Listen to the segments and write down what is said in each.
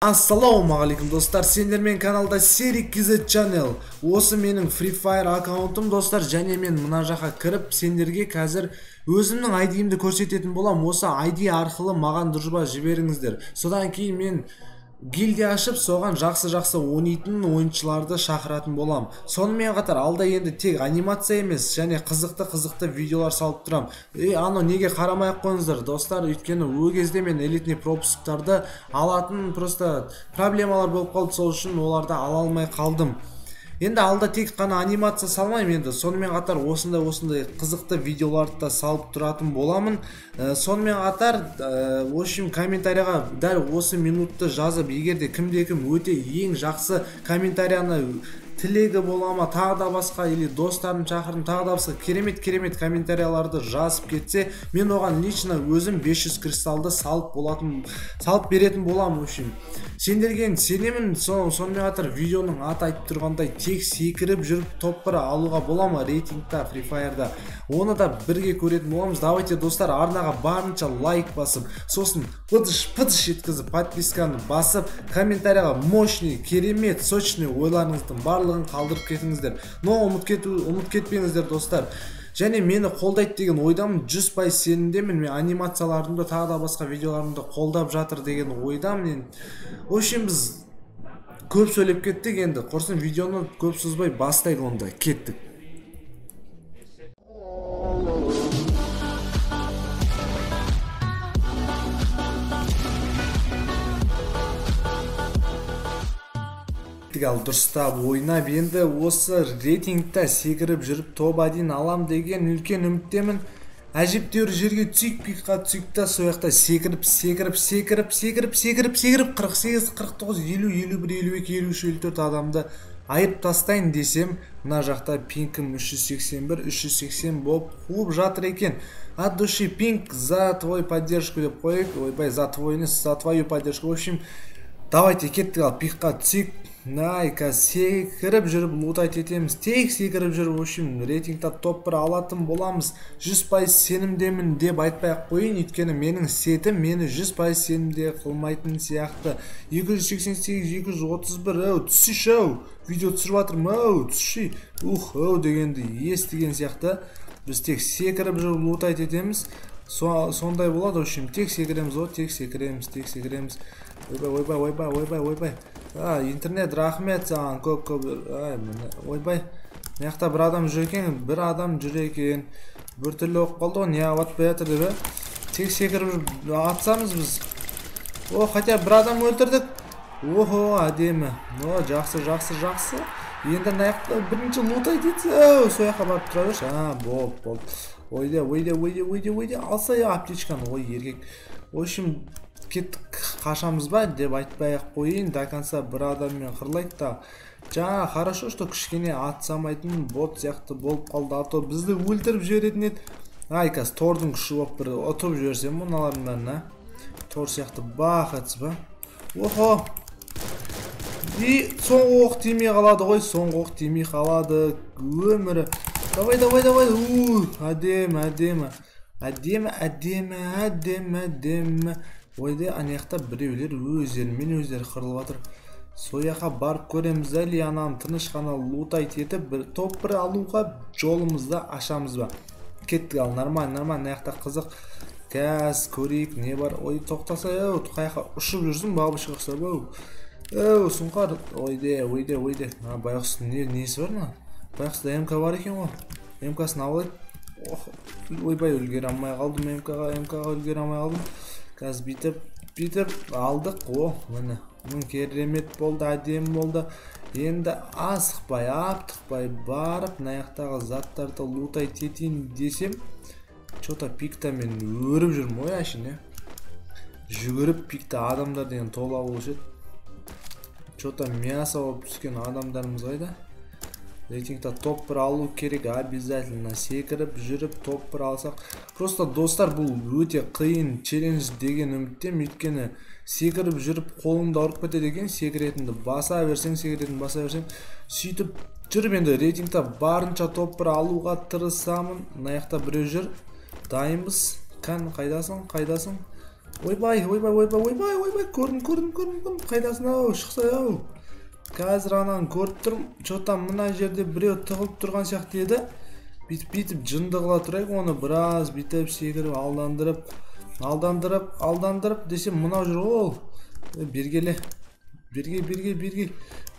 Ассалаумағалейкум достар, сендермен каналда Серик KZ Channel. Осы менің Free Fire аккаунтым достар, және мен мына жаққа кіріп сендерге қазір өзімнің ID-имді көрсететін болам. Осы ID арқылы маған дружба жіберіңіздер. Содан кейін мен гильдия ашып, соған жақсы ойнайтын ойыншыларды шақыратын болам. Сонымен қатар алда енді тек анимация емес, және қызықты видеолар салып тұрам. Ано неге қарамай ақ қойыңыздар достар, өйткені ол кезде мен элитный пропусктарды алатын просто проблемалар болып қалды, сол үшін оларды ала алмай қалдым. Енді алда тек қана анимация салмаймын, енді сонымен қатар осындай қызықты видеоларды да салып тұратын боламын. Сонымен қатар в общем комментарияға дәл осы минутты жазып, егерде кімде-кім өте ең жақсы комментарияны тілегі болама, тағы да басқа, или достарын шақырын, тағы да басқа керемет комментарияларды жазып кетсе, мен оған лично өзім 500 кристалды салып беретін болам. В общем, сендерге сенемін. Сонымен қатар видеоның аты айтып тұрғандай, тек секіріп жүріп топ-1 алуға бола ма рейтингта Free Fire'да? Оны да бірге көретін боламыз. Давайте достар, арнаға барынша лайк басып, сосын пыдыш еткізіп, подписканы басып, комментарияға мощный, керемет, сочный ойларыңыздың барлығын қалдырып кетіңіздер. Но ұмыт кетпеңіздер достар. Және мені қолдайды деген ойдамын, 100% сенімдемін. Мен анимацияларымды, тағы да басқа видеоларымды қолдап жатыр деген ойдамын. В общем, біз көп сөйлеп кеттік, енді құрсын видеоны көп созбай бастайық, онда кеттік. Ал дұрыстап ойнап, енді осы рейтингта секіріп жүріп топ-1 алам деген үлкен үміттемін. Әжептәуір жерге түсейік, пикқа түсейік та, сояқта секіріп 48, 49, 50, 51, 52, 53, 54 адамды айып тастайын десем, мына жақта пинкім 381, 380 болып қуып жатыр екен. От души пинк, за твой поддержку деп қойып, ойбай, за твою поддержку. В общем, давайте кеттік, ал пикқа түсейік. Найка, секіріп жүріп лутайт етеміз, тек секіріп жүріп, в общем, рейтингта топ-1 алатын боламыз. 100% сенімдемін деп айтпай ақ қойын, өйткені менің сетім мені 100% сенімде қылмайтын сияқты. 288, 231, түсіші, видео түсіріп жатырмын, түсіші, дегенді естіген сияқты. Біз тек секіріп жүріп лутайт етеміз, сондай болады. В общем, тек секіреміз, ойбай. Интернет, рахмет саған, көп. Ойбай, маяқта бір адам жүр екен, бір түрлі оқып қалды ғой, не аватпай жатыр деп, тек секіріп атсамыз біз. Хотя бір адам өлтірдік. Әдемі. Жақсы. Енді маяқта бірінші лутай детсі, сояққа барып тұра берші. Болды. Ойде, алса аптечканы, еркек. В общем, кеттік, қашамыз ба деп айтпай ақ қойын, до конца бір адаммен қырлайық та. Жаңа хорошо, что кішкене атсамайтын бот сияқты болып қалды, а то бізді өлтіріп жіберетін еді. Кәз тордың күші болып бір отырып жіберсем мұналардың бәрін, тор сияқты бақытсыз ба. И соңғы оқ тимей қалады, өмірі. Давай. Әдемі. Ойды анаяқта біреулер өздері қырылып жатыр. Сояққа барып көреміз, әлі анам тыныш қана лутайт етіп, топ-1 алуға жолымызда ашамыз ба. Кеттік, ал нормально, анаяқта қызық. Кәз көрейік, не бар. Ой, тоқтаса, қаяққа ұшып жүрсің, бабышқа ұқсап, сұңқар. Ойде. Байқұстың несі бар ма? Байқұста МК бар екен ғой. МК-сын алайық. Ойбай, өлгер алмай қалдым, МК-ға өлгер алмай қалдым. Кәз битіп алдық. Міне, керемет болды, әдем болды. Енді асықпай, аптықпай барып, наяқтағы заттарды лутай тетейін десем, чота пикта мен өріп жүрмін, әшін, жүгіріп пикта адамдар деген тола болушы еді. Чота мясо болып түскен адамдарымыз қайда? Рейтингта топ-1 алу керек, обязательно секіріп жүріп топ-1 алсақ. Просто достар, бұл өте қиын челлендж деген үміттем, өйткені секіріп жүріп қолыңда ұрып кетеді екен, секіретінді баса берсең, сөйтіп жүріп, енді рейтингта барынша топ-1 алуға тырысамын. Наяқта біреу жүр, дайынбыз. Қайдасың? Ойбай, көрдім, қайдасың ау, шықсай ау. Қазір ананы көріп тұрмын, чотан мына жерде біреу тығылып тұрған сияқты еді. Бүйтіп жындығыла тұрайық, оны біраз бүйтіп секіріп, алдандырып десем мынау жүр ол. Бергеле.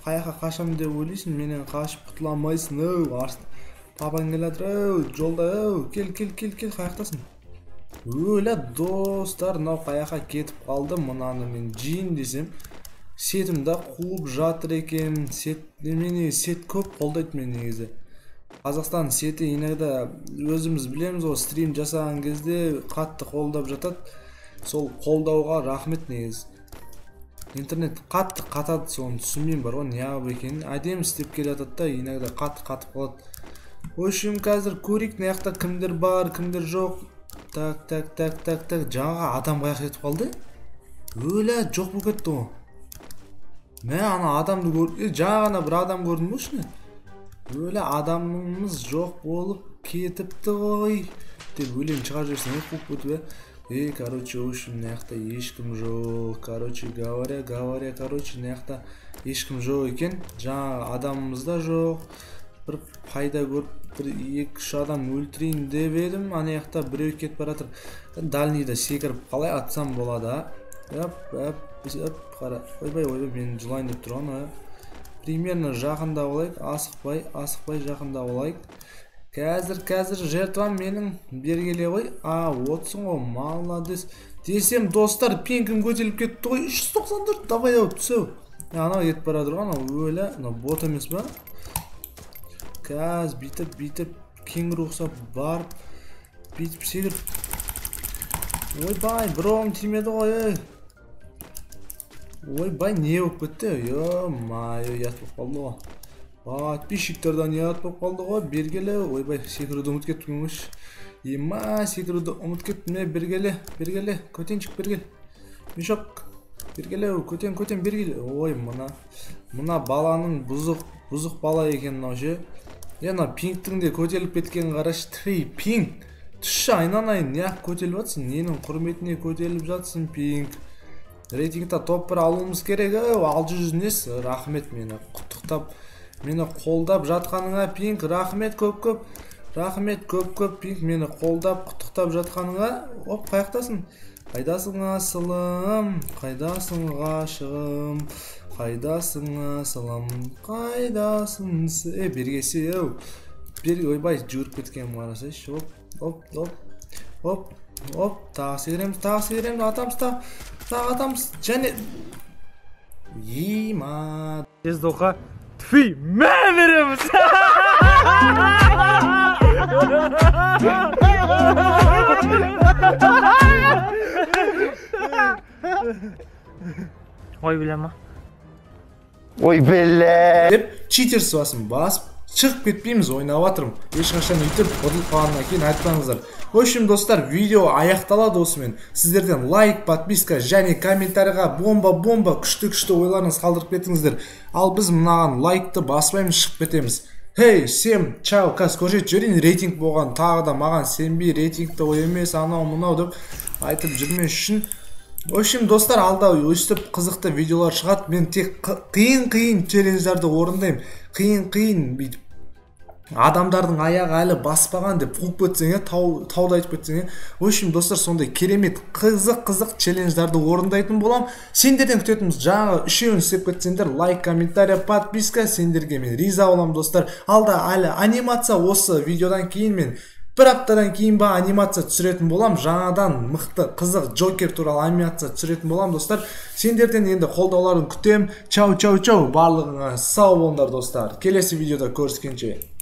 Қаяққа қашам деп ойлайсың, менен қашып құтыла алмайсың. Папаң келатыр, жолда, кел, қаяқтасың. Өлі достар, мынау қаяққа кетіп қалды, мынаны мен жейін десем. Сетімді қуып жатыр екен, сет көп қолдайды мен негізі. Қазақстан сеті иногда өзіміз білеміз, о стрим жасаған кезде қатты қолдап жатады. Сол қолдауға рахмет негізі. Интернет қатты қатады, соны түсінмеймін бар, о неғып екенін. Әдемі істеп келе жатады да, иногда қатты қалады. Өшім қазір көрейік, мына кімдер бар, кімдер жоқ. Так. Жаңа адам қаяқ етіп қалды. Өлі жоқ бұл кетті о. Мә ана адамды көрді, жаңа бір адам көрдім өшіне. Өлі адамымыз жоқ болып кетіпті ғой. Деп өлем шығар жерсің, қуып өтіп короче, өшім наяқта ешкім жоқ. Короче, говоря, наяқта ешкім жоқ екен. Жаңа адамымыз да жоқ. Бір пайда көріп, бір 2-3 адам өлтірейін деп едім. Анаяқта біреу кетіп баратыр. Дальныйда секіріп қалай атсам болады, қара. Ойбай, мен жылайын деп тұрған. Примерно жақында олайық, асықпай жақында олайық. Қазір жертвам менің бергеле ғой. Отсың ғой, молодец. Десем, достар, пингім көтеліп кетті ғой. 394, давай ау, түсеу. Анау етіп бара тұрған, өлі, бот емес ба? Кәз, бүйтіп, кең рұқсап барып, бүйтіп сегір. Ойбай, бұрауым тимеді ғой, Ойбай, не өп кетті? Ё-май, ят боп қалды ғой. Подписчиктерден ят боп қалды ғой, бергелі. Ойбай, секіруді ұмыт кеттім өш. Секіруді ұмыт кеттім, бергелі. Көтеншік бергел. Мешок, бергелі, көтен бергел. Ой, мына баланың бұзық бала екен мынау ше. Ена пингтің де көтеліп кеткен қараш. Пинг, түші айнанайын, неғып көтеліп жатсың? Ненің құрметіне көтеліп жатсың, пинг? Рейтингта топ 1 алуымыз керек, 600 нес, рахмет мені құттықтап, мені қолдап жатқаныңа, пинг, рахмет көп, пинг, мені қолдап, құттықтап жатқаныңа. Қаяқтасың? Қайдасың асылым, қайдасың ғашығым, қайдасың асылым, қайдасың бергесі, ойбай, жүріп кеткен қарасайшы, тағы сегіреміз, атамыз, және ема Ездоқа түфей мә береміз. Ой біле деп читерс басып шығып кетпейміз, ойнап жатырмын. Ешқашан үйтіп қодылып қалғаннан кейін айтпаңыздар. В общем, достар, видео аяқталады осымен. Сіздерден лайк, подписка және комментарийға бомба күшті ойларыңыз қалдырып кетіңіздер. Ал біз мынаған лайкты баспаймыз, шығып кетеміз. Всем чао, қазір көрсетіп жіберейін, рейтинг болған, тағы да маған сенбей рейтингті ой емес, анау деп айтып жүрмес үшін. В общем, достар, алда өстіп қызықты видеолар шығады. Мен тек қиын челлендждарды орындаймын. Қиын бүйтіп адамдардың аяғы әлі баспаған деп қуып кетсең, тауды айтып кетсең. В общем, достар, сондай керемет қызық челлендждарды орындайтын болам. Сендерден күтетіміз жаңағы үшеуін істеп кетсеңдер, лайк, комментарий, подписка, сендерге мен риза болам, достар. Алда әлі анимация осы видеодан кейін мен бір аптадан кейін ба анимация түсіретін болам. Жаңадан мықты қызық Джокер туралы анимация түсіретін болам, достар. Сендерден енді қолдауларын күтем. Чау. Барлығыңа сау болыңдар, достар. Келесі видеода көріскенше.